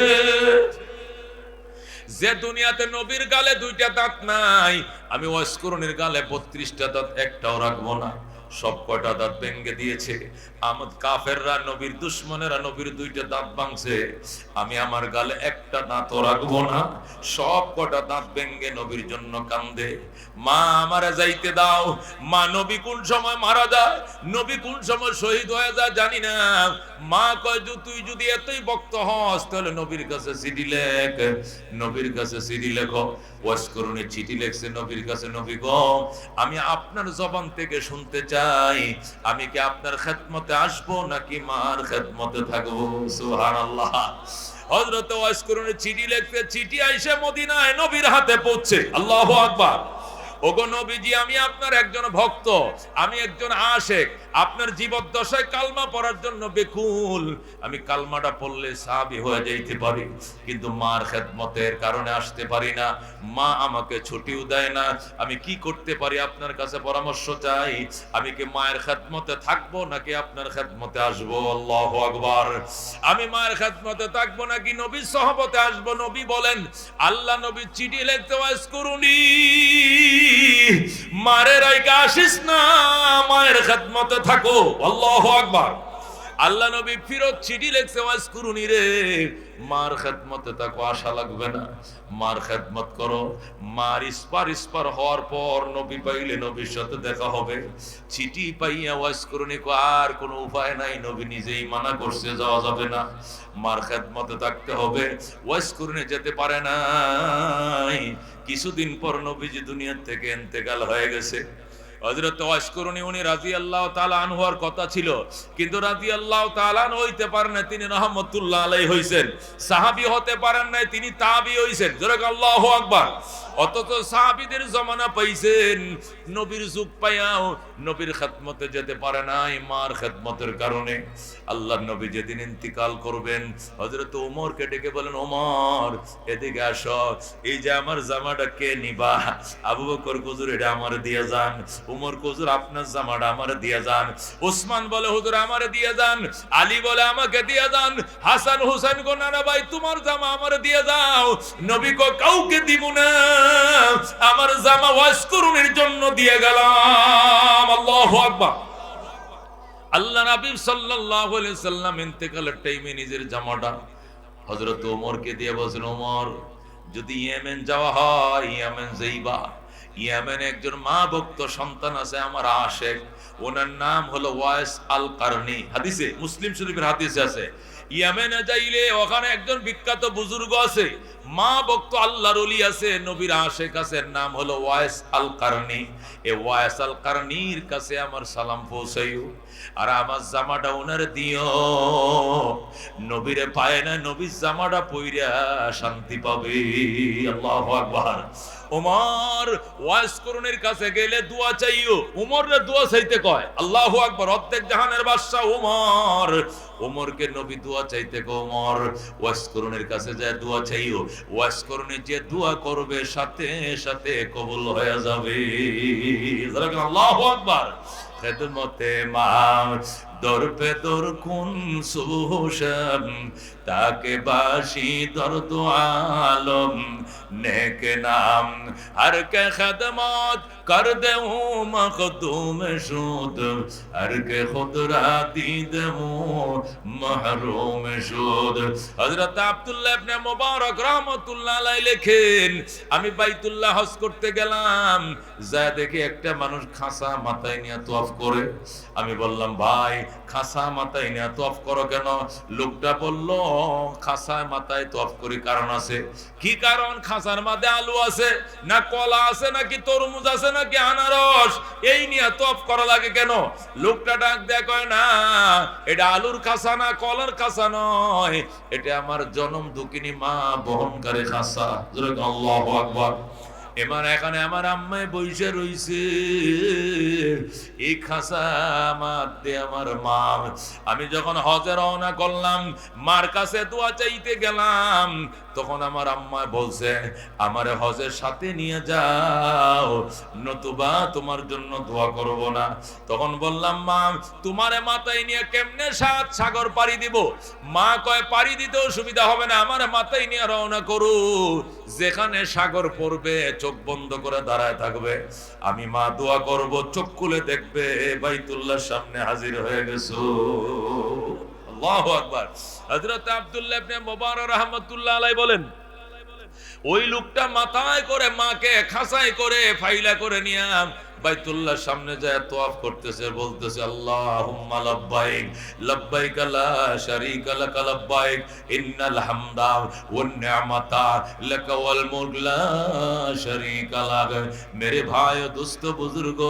যে দুনিয়াতে নবীর গালে 2টা দাঁত নাই, আমি ওয়াইস কুরনির গালে 32টা দাঁত একটাও রাখবো না। সব কয়টা দাঁত ভেঙে দিয়েছে। আমার কাফেররা, নবীর দুশমনেরা নবীর 2টা দাঁত ভাঙছে, আমি আমার গালে একটা দাঁতও রাখবো না। সব কয়টা দাঁত ভেঙে নবীর জন্য কান্দে। মা আমারে যাইতে দাও। মা নবী কোন সময় মারা যায়, নবী কোন সময় শহীদ হয়ে যায় জানি না। মা কয়, তুই যদি এতই ভক্ত হস তাহলে নবীর কাছে চিঠি লেখ, নবীর কাছে চিঠি লেখো। ওয়াইস কুরনি চিঠি লিখছে নবীর কাছে, নবী গো, আমি আপনার জবান থেকে শুনতে চাই, আমি কি আপনার খেদমতে আসবো নাকি মার খেদমতে থাকবো? সুবহানাল্লাহ। হযরত ওয়াইস কুরনি চিঠি লিখতে, চিঠি আইসা মদিনায় নবীর হাতে পৌঁছে। আল্লাহু আকবার। ওগো নবীজি, আমি আপনার একজন ভক্ত, আমি একজন আশিক, আপনার জীবদ্দশায় কালমা পড়ার জন্য বেকুল। আমি কালমাটা পড়লে সাহাবী হয়ে যাইতে পারি, কিন্তু মার খেদমতের কারণে আসতে পারি না। মা আমাকে ছুটিও দেয় না। আমি কি করতে পারি? আপনার কাছে পরামর্শ চাই। আমি কি মায়ের খেদমতে থাকবো নাকি আপনার খেদমতে আসবো? আল্লাহু আকবার। আমি মায়ের খেদমতে থাকবো নাকি নবীর সহবতে আসবো? নবী বলেন, আল্লাহ নবী চিঠি লিখতে ওয়াইস কুরনি, মারে রাইকা আসিস না, মায়ের খেদমতে থাকো। আল্লাহু আকবার। আল্লাহ নবী ফিরত চিঠি লিখছে, ওয়াইস কুরনি রে, মার খেদমতে থাকো, আশা লাগবে না, মার খেদমত করো। মার ইস্পার হওয়ার পর নবী পাইলে নবীর সাথে দেখা হবে। চিঠি পাইয়া ওয়াইস কুরনি কো, আর কোনো উপায় নাই, নবী নিজেই মানা করছে, যাওয়া যাবে না, মার খেদমতে থাকতে হবে। ওয়াইস কুরনি যেতে পারে নাই। কিছুদিন পর নবীজি দুনিয়া থেকে ইন্তেকাল হয়ে গেছে। হযরত ওয়াইস কুরনি উনি রাদিয়াল্লাহু তাআলা আনহু হওয়ার কথা ছিল, কিন্তু রাদিয়াল্লাহু তাআলা আনহু হইতে পারেন না, তিনি রাহমাতুল্লাহ আলাইহি হইছেন। সাহাবী হতে পারেন নাই, তিনি তাবী হইছেন। জোরে আল্লাহু আকবার। অথচ সাহাবীদের জমানা পাইছেন, নবীর যুগ পাইয়াও নবীর খেদমতে যেতে পারে নাই মার খেদমতের কারণে। আল্লাহর নবী যেদিন ইন্তিকাল করবেন, হযরত ওমরকে ডেকে বলেন, ওমর এদিকে আসো, এই যে আমার জামাটা কে নিবা? আবু বকর হুজুর, এটা আমার দিয়ে যান। উমর হুজুর আপনার জামাটা আমারে দিয়ে যান। ওসমান বলে হুজুর আমারে দিয়ে যান। আলী বলে আমাকে দিয়ে যান। হাসান হুসেন কো না না ভাই তোমার জামা আমারে দিয়ে যাও। নবী কো কাউকে দিব না, আমার জামা ওয়াশ করুনের জন্য দিয়ে গেলাম। আল্লাহু আকবার। আল্লাহ নবী সাল্লাল্লাহু আলাইহি সাল্লাম ইন্তেকালের টাইমে নিজের জামাটা হযরত ওমরকে দিয়ে বলেন, ওমর যদি ইয়েমেন যাওয়া হয় ইয়েমেন যাইবা। ইয়েমেনে একজন মা ভক্ত সন্তান আছে আমার আশেক, ওনার নাম হলো ওয়াইস আল কারনি। হাদিসে মুসলিম শরীফের হাদিসে আছে ইয়েমেনে যাইলে ওখানে একজন বিখ্যাত বুজুর্গ আছে, মা ভক্ত আল্লাহর ওলি আছে, নবীর আশেক আছে, নাম হলো ওয়াইস আল কারনি। এই ওয়াইস আল কারনির কাছে আমার সালাম পৌঁছাইও, আর আমার জামাটা ওনারে দিও। নবীরে পায় না, নবীর জামাটা পইরা শান্তি পাবে। আল্লাহু আকবার। ওমর ওয়াইস করুনের কাছে গেলে দোয়া চাইও। ওমররে দোয়া চাইতে কয়। আল্লাহু আকবার। অর্ধেক জাহানের বাদশা ওমর, ওমরকে নবী দোয়া চাইতে কয়। ওমর ওয়াইস করুনের কাছে যায় দোয়া চাইও। ওয়াইস করুনে যে দোয়া করবে সাথে সাথে কবুল হয়ে যাবে। আল্লাহু আকবার। খেদমতে মা দর পে দর কুন সুশম তাকে বাসি দর্দ আলম নেক নাম হর কে খেদমত কর দেউ মখদুম শুদ হর কে খুদরা দিদমু মাহরুম শুদ। হযরত আব্দুল্লাহ ইবনে মুবারক রাহমাতুল্লাহ আলাইহি লেখেন, আমি বাইতুল্লাহ হজ করতে গেলাম, যা দেখি একটা মানুষ খাসা মাথায় নিয়ে তওয়াফ করে। আমি বললাম, ভাই খাসা মাথায় নিয়ে তওয়াফ করো কেন? লোকটা বলল, খাসায় মাথায় তওয়াফ করি কারণ আছে। কি কারণ? খাসার মধ্যে আলু আছে না কলা আছে নাকি তরমুজ আছে নাকি আনারস, এই নিয়ে তওয়াফ করা লাগে কেন? লোকটা ডাক দেয় কয়, না এটা আলুর খাসা না কলার খাসা নয়, এটা আমার জনম দুঃখিনী মা বহনকারী খাসা। আল্লাহু আকবার। এবার এখানে আমার আম্মায় বইসে রইছে, এই খাসা মাতে আমার মা। আমি যখন হজে রওনা করলাম, মার কাছে দোয়া চাইতে গেলাম, তখন আমার আম্মা বলছে আমারে হজের সাথে নিয়ে যাও, নতুবা তোমার জন্য দোয়া করব না। তখন বললাম, মা তোমারে মাথায় নিয়ে কেমনে 7 সাগর পাড়ি দিব? মা কয়, পাড়ি দিতেও সুবিধা হবে না, আমারে মাথায় নিয়ে রওনা করু, যেখানে সাগর পড়বে চোখ বন্ধ করে দাঁড়ায় থাকবে, আমি মা দোয়া করব, চোখ খুলে দেখবে বাইতুল্লাহর সামনে হাজির হয়ে গেছো। আল্লাহু আকবার। হযরত আব্দুল্লাহ ইবনে মুবারক রাহমাতুল্লাহ আলাইহি বলেন, ওই লোকটা মাথায় করে মাকে খাসায় করে ফাইলা করে নিয়ে বাইতুল্লাহর সামনে যায় তওয়াফ করতেছে, বলতেছে আল্লাহুম্মা লাব্বাইক লাব্বাইক লা শারীকা লাক লাব্বাইক ইন্নাল হামদা ওয়ান নি'মাতা লাক ওয়াল মুলক লা শারীকা লাক। মেরে ভাই ও দোস্ত বুজুর্গ,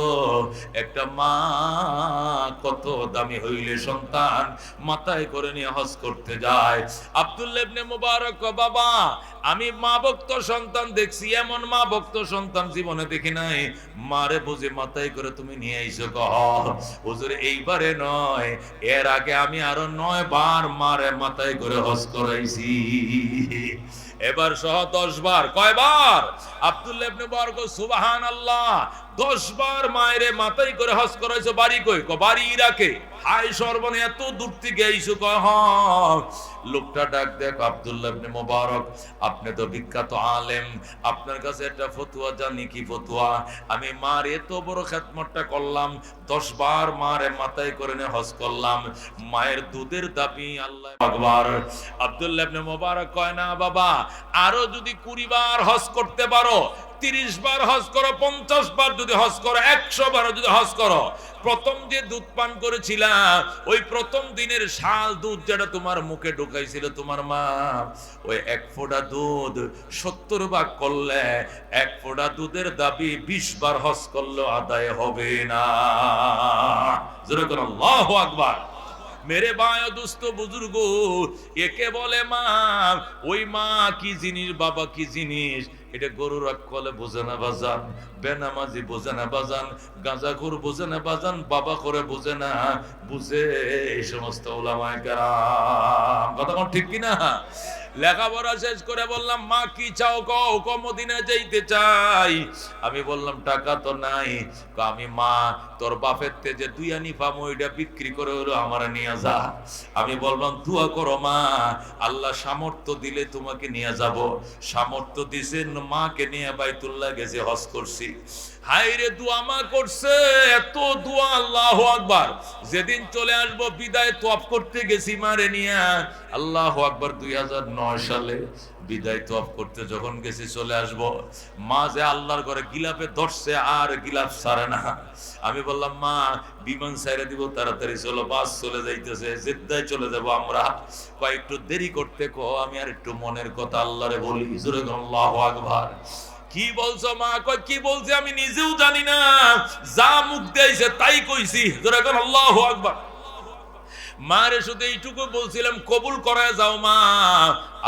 একটা মা কত দামি হইলে সন্তান মাথায় করে নিয়ে হজ করতে যায়। আব্দুল্লাহ ইবনে মুবারক, বাবা আমি মা ভক্ত সন্তান দেখছি, এমন মা ভক্ত সন্তান জীবনে দেখি নাই। মারে বুঝে মাথায় করে তুমি নিয়ে আইছো? হুজুর এইবারে নয়, এর আগে আমি আরো 9 বার মারে মাথায় করে হজ করাইছি, এবার সহ 10 বার। কয়বার? আব্দুল্লাহ ইবনে মুবারক সুবহানাল্লাহ, 10 বার মায়ের মাথায় করে হজ করাইছো। বাড়ি কই? বাড়ি ইরাকে। হাই সর্বনে এত দূর থেকে আইছো? কয় হ্যাঁ। লোকটা ডাক দেখ, আব্দুল্লাহ ইবনে মুবারক আপনি তো বিখ্যাত আলেম, আপনার কাছে একটা ফতোয়া জানি। কি ফতোয়া? আমি মার এত বড় খেদমতটা করলাম, 10 বার মারে মাথায় করে নিয়ে হজ করলাম, মায়ের দুধের দাবি আল্লাহ আকবার। আব্দুল্লাহ ইবনে মুবারক কয়, না বাবা, আরো যদি 20 বার হজ করতে পারো, 30 বার হজ করো, 50 বার যদি হজ করো, 100 বার যদি হজ করো, প্রথম যে দুধ পান করেছিলা, ওই প্রথম দিনের শাল দুধ যেটা তোমার মুখে ঢুকাইছিল তোমার মা, ওই 1 ফোঁটা দুধ 70 ভাগ করলে 1 ফোঁটা দুধের দাবি 20 বার হজ করলে আদায় হবে না। জোরে করে আল্লাহু আকবার। মেরে ভাই ও দোস্ত বুজুর্গ, একে বলে মা। ওই মা কি জিনিস, বাবা কি জিনিস, এটা গরু রাখলে বোঝে না বাজান, বেনামাজি বোঝে না বাজান, গাঁজাখোর বোঝে না বাজান, বাবা করে বোঝে না, বুঝে এই সমস্ত উলামায়ে কেরাম। কথা কোন ঠিক কিনা? লেখাপড়া শেষ করে বললাম মা কি চাও কও? ক মদিনায় যাইতে চাই। আমি বললাম টাকা তো নাই। আমি মা তোর বাপের তে যে 2 আনি পাবো ওইটা বিক্রি করে হলো আমার নিয়ে যা। আমি বললাম দোয়া করো মা, আল্লাহ সামর্থ্য দিলে তোমাকে নিয়ে যাব। সামর্থ্য দিছেন, মাকে নিয়ে বাইতুল্লাহ গেছে, হজ করছি। হায়রে দোয়া মা করছে, এত দোয়া, আল্লাহু আকবার। যেদিন চলে আসবো বিদায় তওয়াফ করতে গেছি মারে নিয়া, আল্লাহু আকবার। 2009 সালে বিদায় তওয়াফ করতে যখন গেছি, চলে আসবো, মা যে আল্লাহর ঘরে গিলাপে ধরছে আর গিলাপ ছাড়ে না। আমি বললাম মা বিমান ছাইরা দিব, তাড়াতাড়ি চলো, বাস চলে যাইতেছে, জেদ্দায় চলে যাব আমরা, একটু দেরি করতে কো। আমি আর একটু মনের কথা আল্লাহরে বলি। জোরে আল্লাহু আকবার। কি বলছো মা? কয় কি বলছে আমি নিজেও জানি না, যা মুখ দিয়েছে তাই কইছি। জোরে কোন আল্লাহু আকবার। মারে শুধু এইটুকু বলছিলাম কবুল করায় যাও মা,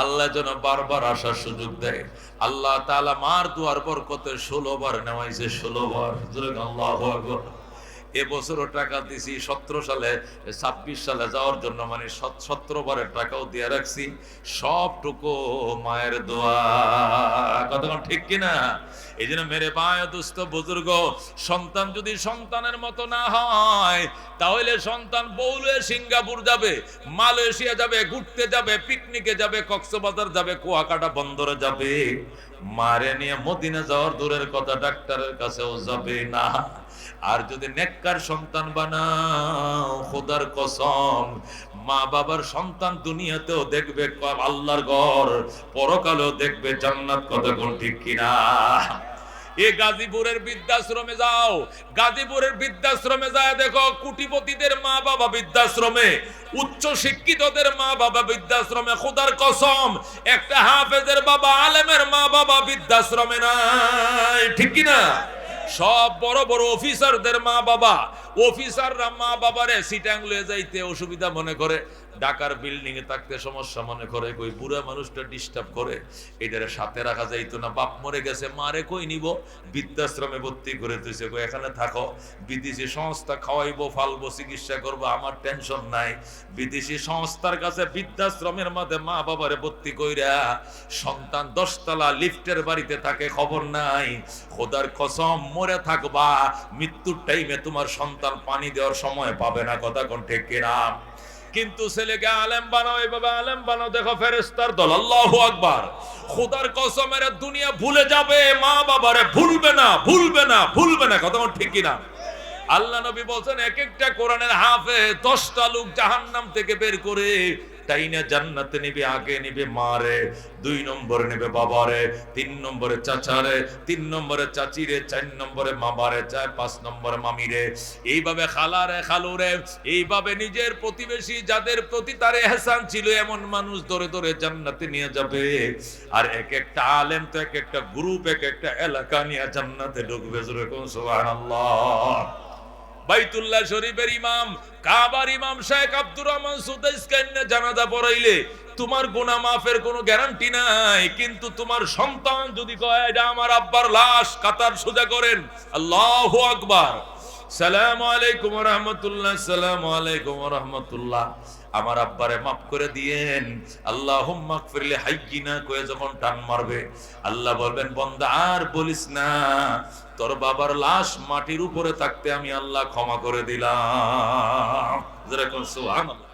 আল্লাহ যেন বারবার আসার সুযোগ দেয়। আল্লাহ তাআলা মার দুয়ার বরকতে 16 বার নেওয়াইছে, 16 বার। জোরে আল্লাহু আকবার। এবছরও টাকা দিছি, 17 সালে 26 সালে যাওয়ার জন্য, মানে 17 বারের টাকাও দিয়ে রাখছি। সবটুকু মায়ের দোয়া। কতক্ষণ ঠিক কিনা? এই জন্য মেরে ভাই দোস্ত বুজুর্গ, সন্তান যদি সন্তানের মতো না হয়, তাহলে সন্তান বউলে সিঙ্গাপুর যাবে, মালয়েশিয়া যাবে, ঘুরতে যাবে, পিকনিকে যাবে, কক্সবাজার যাবে, কুয়াকাটা বন্দরে যাবে, মারে নিয়ে মদিনা যাওয়ার দূরের কথা, ডাক্তারের কাছেও যাবে না। আর যদি নেককার সন্তান বানাও, খোদার কসম, মা বাবার সন্তান দুনিয়াতেও দেখবে আল্লাহর ঘর, পরকালেও দেখবে জান্নাত। কথা কোন ঠিক কিনা? এই গাজীপুরের বৃদ্ধাশ্রমে যাও, গাজীপুরের বৃদ্ধাশ্রমে যায় দেখো, কোটিপতিদের মা বাবা বৃদ্ধাশ্রমে, উচ্চ শিক্ষিতদের মা বাবা বৃদ্ধাশ্রমে। খোদার কসম, একটা হাফেজের বাবা, আলেমের মা বাবা বৃদ্ধাশ্রমে নাই। ঠিক কিনা? সব বড় বড় অফিসারদের মা বাবা, অফিসাররা মা বাবারে সিটাং লয়ে যাইতে অসুবিধা মনে করে, ঢাকার বিল্ডিং এ থাকতে সমস্যা মনে করে, কই বুড়া মানুষটা ডিস্টার্ব করে, এটারে সাথে রাখা যাইতো না। বাপ মরে গেছে, মারে কই নিব, বৃদ্ধাশ্রমে ভর্তি করে দিয়েছে, কই এখানে থাকো, বিদেশি সংস্থা খাওয়াইবো, ফালবো, চিকিৎসা করবো, আমার টেনশন নাই। বিদেশি সংস্থার কাছে বৃদ্ধাশ্রমের মধ্যে মা বাবারে ভর্তি কইরা সন্তান 10 তলা লিফটের বাড়িতে থাকে, খবর নাই। খোদার কসম, মরে থাকবা, মৃত্যুর টাইমে তোমার সন্তান পানি দেওয়ার সময় পাবে না। কথা কোন ঠিক কিনা? কিন্তু ছেলেকে আলেম বানাও, এইভাবে আলেম বানাও, দেখো ফেরেশতার দল। আল্লাহু আকবার। খোদার কসমের দুনিয়া ভুলে যাবে, মা বাবারে ভুলবে না, ভুলবে না, ভুলবে না। কথা ঠিক কিনা? আল্লাহ নবী বলছেন, এক একটা কোরআনের হাফেজ 10টা লোক জাহান্নাম থেকে বের করে টাইনা জান্নাতে নিবে। আগে নিবে মারে, 2 নম্বরে নিবে বাবারে, 3 নম্বরে চাচারে, 3 নম্বরে চাচিরে, 4 নম্বরে মামারে, 5 নম্বরে মামিরে, এইভাবে খালারে, খালুরে, এইভাবে নিজের প্রতিবেশী যাদের প্রতি তার ইহসান ছিল এমন মানুষ ধরে ধরে জান্নাতে নিয়ে যাবে। আর এক একটা আলেম তো এক একটা গ্রুপ, এক একটা এলাকা নিয়ে জান্নাতে ঢুকবে। সুবহানাল্লাহ। বাইতুল্লাহ শরীফের ইমাম, কাবার ইমাম শেখ আব্দুর রহমান সুদাইসকে জানাজা পড়াইলে তোমার গুনাহ মাফের কোনো গ্যারান্টি নাই। কিন্তু তোমার সন্তান যদি কয় এটা আমার আব্বার লাশ, কাতার সোজা করেন। আল্লাহু আকবার। সালামু আলাইকুম ওয়া রাহমাতুল্লাহ, সালামু আলাইকুম ওয়া রাহমাতুল্লাহ, আমার আব্বারে মাফ করে দিয়েন, আল্লাহুম্মা গফিরলি হাইয়িনা কয়ে যখন টান মারবে, আল্লাহ বলবেন বান্দা আর বলিস না, তোর বাবার লাশ মাটির উপরে থাকতে আমি আল্লাহ ক্ষমা করে দিলাম। যারা কোন সুবহানাল্লাহ।